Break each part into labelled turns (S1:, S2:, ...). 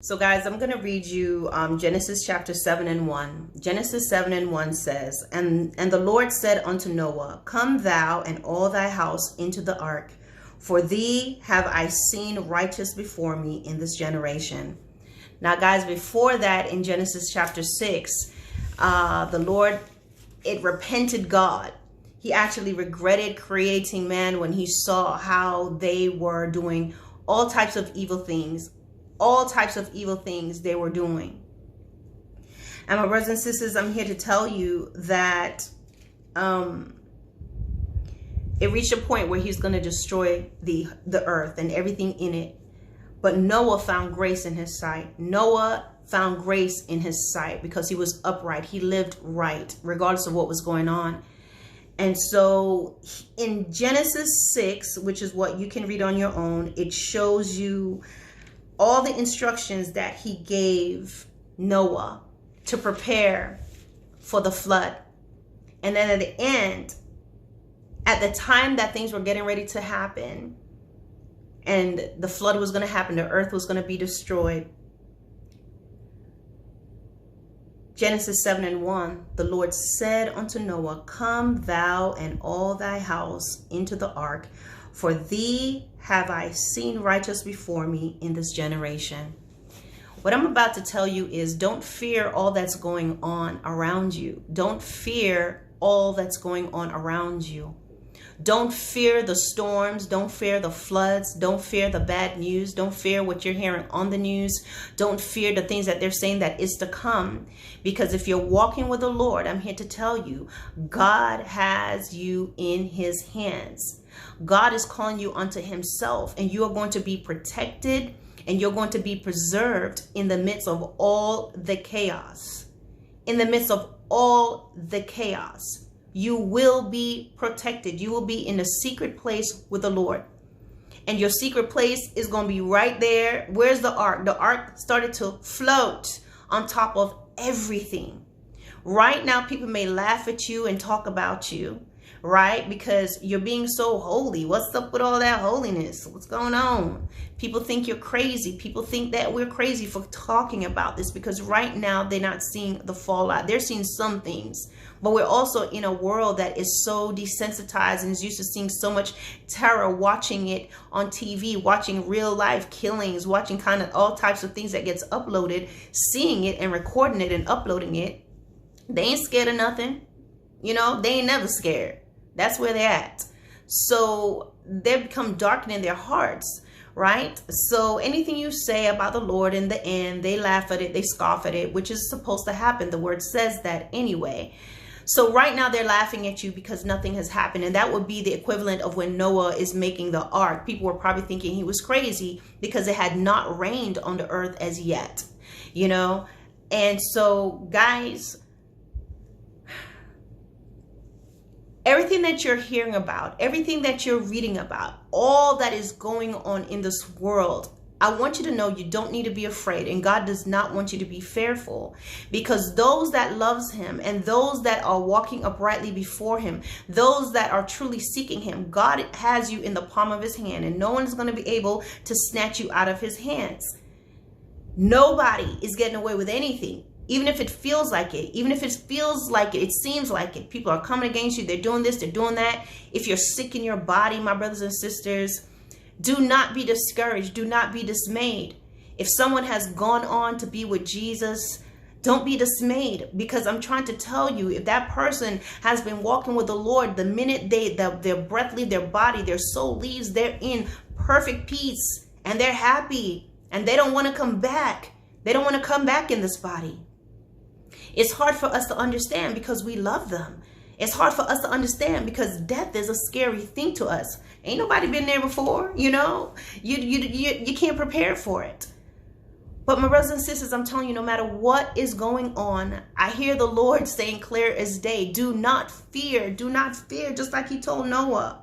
S1: So guys, I'm going to read you Genesis chapter 7 and 1. Genesis 7 and 1 says, And the Lord said unto Noah, Come thou and all thy house into the ark, for thee have I seen righteous before me in this generation. Now guys, before that in Genesis chapter 6, the Lord, it repented God. He actually regretted creating man when he saw how they were doing all types of evil things. All types of evil things they were doing. And my brothers and sisters, I'm here to tell you that it reached a point where he's going to destroy the earth and everything in it. But Noah found grace in his sight. Noah found grace in his sight because he was upright. He lived right, regardless of what was going on. And so in Genesis 6, which is what you can read on your own, it shows you all the instructions that he gave Noah to prepare for the flood. And then at the end, at the time that things were getting ready to happen and the flood was going to happen, the earth was going to be destroyed. Genesis 7 and 1, the Lord said unto Noah, Come thou and all thy house into the ark, for thee have I seen righteous before me in this generation. What I'm about to tell you is don't fear all that's going on around you. Don't fear all that's going on around you. Don't fear the storms. Don't fear the floods. Don't fear the bad news. Don't fear what you're hearing on the news. Don't fear the things that they're saying that is to come. Because if you're walking with the Lord, I'm here to tell you, God has you in his hands. God is calling you unto himself, and you are going to be protected and you're going to be preserved in the midst of all the chaos. In the midst of all the chaos, you will be protected. You will be in a secret place with the Lord. And your secret place is going to be right there. Where's the ark? The ark started to float on top of everything. Right now, people may laugh at you and talk about you, right? Because you're being so holy. What's up with all that holiness? What's going on? People think you're crazy. People think that we're crazy for talking about this because right now they're not seeing the fallout. They're seeing some things, but we're also in a world that is so desensitized and is used to seeing so much terror, watching it on TV, watching real life killings, watching kind of all types of things that gets uploaded, seeing it and recording it and uploading it. They ain't scared of nothing. You know, they ain't never scared. That's where they're at. So they become darkened in their hearts, right? So anything you say about the Lord in the end, they laugh at it, they scoff at it, which is supposed to happen. The word says that anyway. So right now they're laughing at you because nothing has happened. And that would be the equivalent of when Noah is making the ark. People were probably thinking he was crazy because it had not rained on the earth as yet, you know? And so guys, everything that you're hearing about, everything that you're reading about, all that is going on in this world, I want you to know you don't need to be afraid, and God does not want you to be fearful, because those that loves him and those that are walking uprightly before him, those that are truly seeking him, God has you in the palm of his hand, and no one is going to be able to snatch you out of his hands. Nobody is getting away with anything. Even if it feels like it, even if it feels like it, it seems like it. People are coming against you. They're doing this, they're doing that. If you're sick in your body, my brothers and sisters, do not be discouraged. Do not be dismayed. If someone has gone on to be with Jesus, don't be dismayed, because I'm trying to tell you, if that person has been walking with the Lord, the minute their breath leaves their body, their soul leaves, they're in perfect peace and they're happy and they don't want to come back. They don't want to come back in this body. It's hard for us to understand because we love them. It's hard for us to understand because death is a scary thing to us. Ain't nobody been there before, you know? You can't prepare for it. But my brothers and sisters, I'm telling you, no matter what is going on, I hear the Lord saying clear as day, do not fear, just like he told Noah.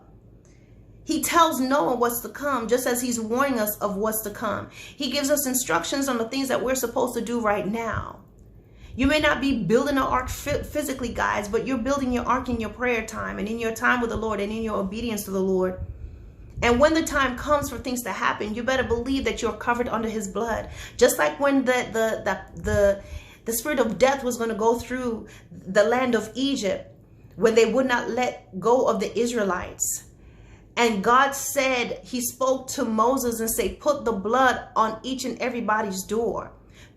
S1: He tells Noah what's to come, just as he's warning us of what's to come. He gives us instructions on the things that we're supposed to do right now. You may not be building an ark physically, guys, but you're building your ark in your prayer time and in your time with the Lord and in your obedience to the Lord. And when the time comes for things to happen, you better believe that you're covered under his blood. Just like when the spirit of death was going to go through the land of Egypt, when they would not let go of the Israelites. And God said, he spoke to Moses and said, put the blood on each and everybody's door.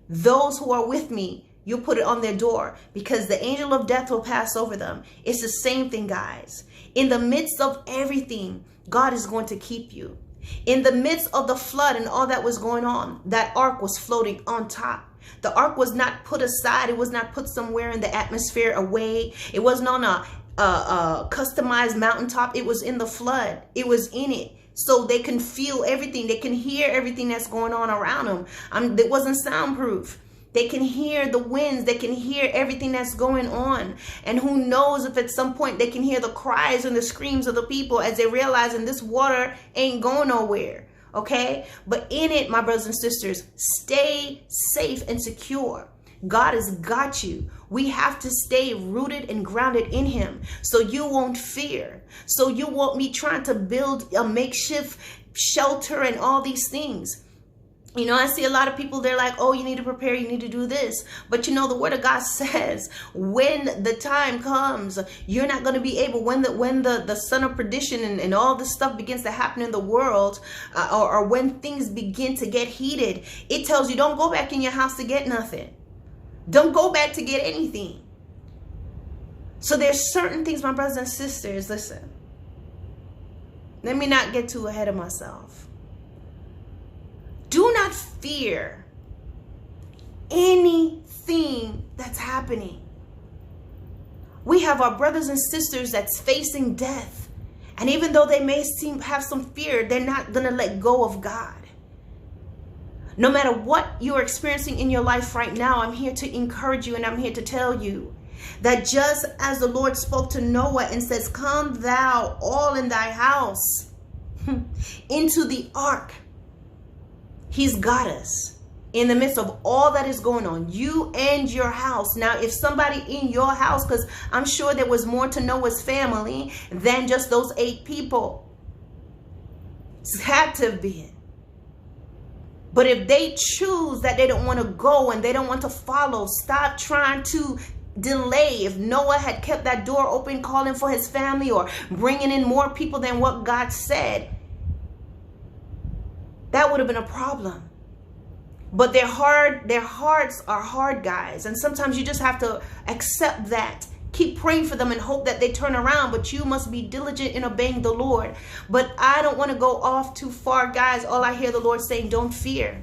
S1: Those who are with me, you put it on their door, because the angel of death will pass over them. It's the same thing, guys. In the midst of everything, God is going to keep you. In the midst of the flood and all that was going on, that ark was floating on top. The ark was not put aside. It was not put somewhere in the atmosphere away. It wasn't on a customized mountaintop. It was in the flood. It was in it. So they can feel everything. They can hear everything that's going on around them. It wasn't soundproof. They can hear the winds. They can hear everything that's going on. And who knows if at some point they can hear the cries and the screams of the people as they realizing this water ain't going nowhere. Okay? But in it, my brothers and sisters, stay safe and secure. God has got you. We have to stay rooted and grounded in him so you won't fear. So you won't be trying to build a makeshift shelter and all these things. You know, I see a lot of people, they're like, oh, you need to prepare, you need to do this. But you know, the word of God says, when the time comes, you're not going to be able, when the son of perdition and all this stuff begins to happen in the world, or when things begin to get heated, it tells you, don't go back in your house to get nothing. Don't go back to get anything. So there's certain things, my brothers and sisters, listen, let me not get too ahead of myself. Do not fear anything that's happening. We have our brothers and sisters that's facing death. And even though they may have some fear, they're not going to let go of God. No matter what you're experiencing in your life right now, I'm here to encourage you and I'm here to tell you that just as the Lord spoke to Noah and says, come thou all in thy house into the ark. He's got us in the midst of all that is going on, you and your house. Now, if somebody in your house, because I'm sure there was more to Noah's family than just those 8 people. It had to have been. But if they choose that they don't want to go and they don't want to follow, stop trying to delay. If Noah had kept that door open, calling for his family or bringing in more people than what God said, that would have been a problem. But their hearts are hard, guys. And sometimes you just have to accept that. Keep praying for them and hope that they turn around. But you must be diligent in obeying the Lord. But I don't want to go off too far, guys. All I hear the Lord saying, don't fear.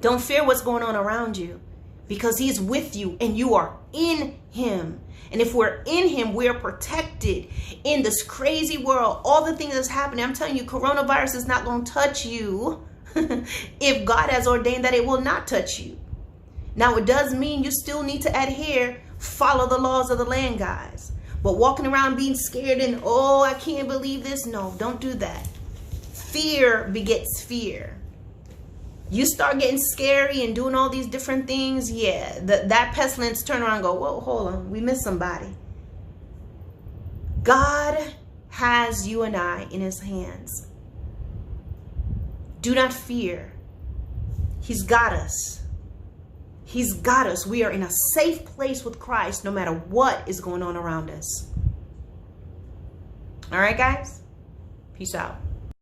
S1: Don't fear what's going on around you. Because he's with you and you are in him. And if we're in him, we're protected in this crazy world. All the things that's happening, I'm telling you, coronavirus is not going to touch you if God has ordained that it will not touch you. Now, it does mean you still need to adhere, follow the laws of the land, guys. But walking around being scared and, oh, I can't believe this. No, don't do that. Fear begets fear. You start getting scary and doing all these different things, yeah, that pestilence turn around and go, whoa, hold on, we missed somebody. God has you and I in his hands. Do not fear. He's got us. He's got us. We are in a safe place with Christ no matter what is going on around us. All right, guys? Peace out.